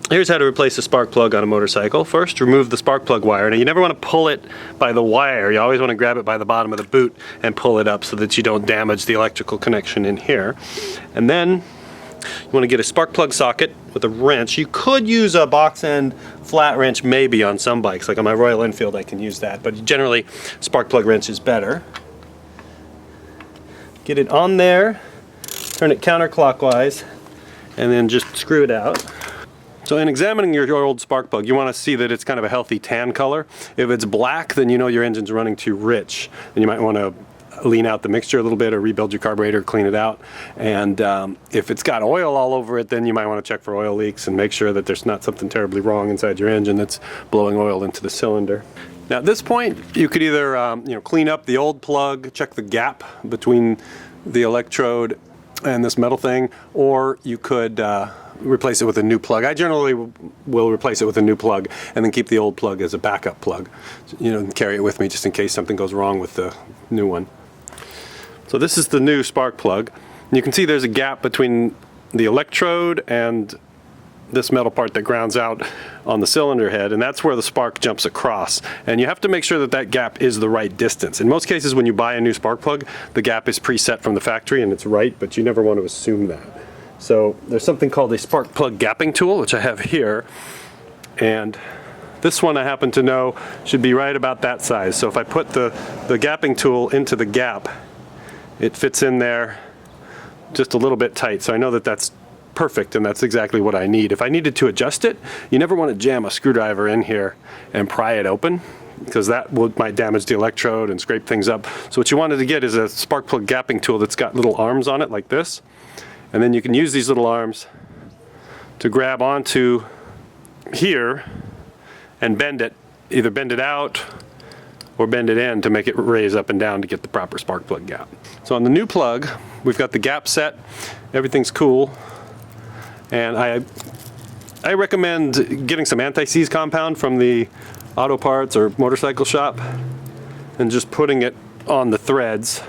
Here's how to replace a spark plug on a motorcycle. First, remove the spark plug wire. Now you never want to pull it by the wire. You always want to grab it by the bottom of the boot and pull it up so that you don't damage the electrical connection in here. And then you want to get a spark plug socket with a wrench. You could use a box end flat wrench maybe on some bikes. Like on my Royal Enfield I can use that, but generally spark plug wrench is better. Get it on there, turn it counterclockwise, and then just screw it out. So in examining your old spark plug, you want to see that it's kind of a healthy tan color. If it's black, then you know your engine's running too rich, and you might want to lean out the mixture a little bit or rebuild your carburetor, clean it out. And if it's got oil all over it, then you might want to check for oil leaks and make sure that there's not something terribly wrong inside your engine that's blowing oil into the cylinder. Now at this point, you could either clean up the old plug, check the gap between the electrode and this metal thing, or you could replace it with a new plug. I generally will replace it with a new plug and then keep the old plug as a backup plug. And carry it with me just in case something goes wrong with the new one. So this is the new spark plug. And you can see there's a gap between the electrode and this metal part that grounds out on the cylinder head, and that's where the spark jumps across. And you have to make sure that that gap is the right distance. In most cases when you buy a new spark plug, the gap is preset from the factory and it's right, but you never want to assume that. So there's something called a spark plug gapping tool, which I have here, and this one I happen to know should be right about that size. So if I put the gapping tool into the gap, it fits in there just a little bit tight, so I know that that's perfect and that's exactly what I need. If I needed to adjust it, you never want to jam a screwdriver in here and pry it open, because that might damage the electrode and scrape things up. So what you wanted to get is a spark plug gapping tool that's got little arms on it like this, and then you can use these little arms to grab onto here and bend it, either bend it out or bend it in to make it raise up and down to get the proper spark plug gap. So on the new plug, we've got the gap set, everything's cool, and I recommend getting some Antiseize compound from the auto parts or motorcycle shop and just putting it on the threads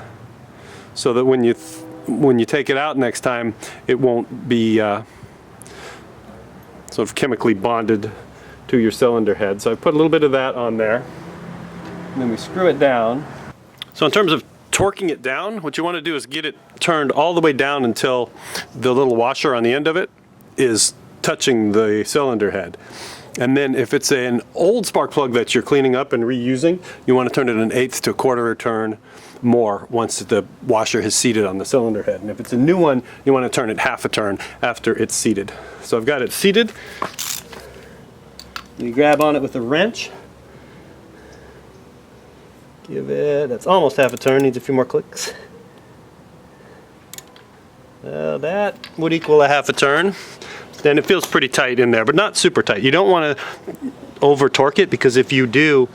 so that when you take it out next time, it won't be sort of chemically bonded to your cylinder head. So I put a little bit of that on there, and then we screw it down. So in terms of torquing it down, what you want to do is get it turned all the way down until the little washer on the end of it is touching the cylinder head. And then if it's an old spark plug that you're cleaning up and reusing, you want to turn it an 1/8 to 1/4 turn more once the washer has seated on the cylinder head. And if it's a new one, you want to turn it 1/2 turn after it's seated. So I've got it seated. You grab on it with a wrench. That's almost 1/2 turn, needs a few more clicks. That would equal a 1/2 turn. Then it feels pretty tight in there, but not super tight. You don't want to over torque it, because if you do,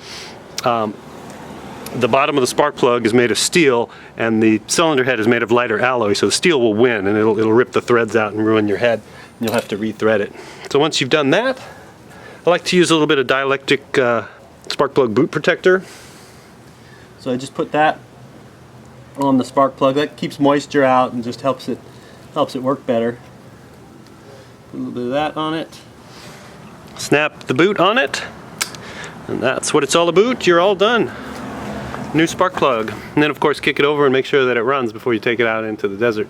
the bottom of the spark plug is made of steel and the cylinder head is made of lighter alloy, so the steel will win and it'll rip the threads out and ruin your head, and you'll have to rethread it. So once you've done that, I like to use a little bit of dielectric spark plug boot protector. So I just put that on the spark plug. That keeps moisture out and just helps it work better. Put a little bit of that on it. Snap the boot on it, and that's what it's all about. You're all done. New spark plug. And then of course kick it over and make sure that it runs before you take it out into the desert.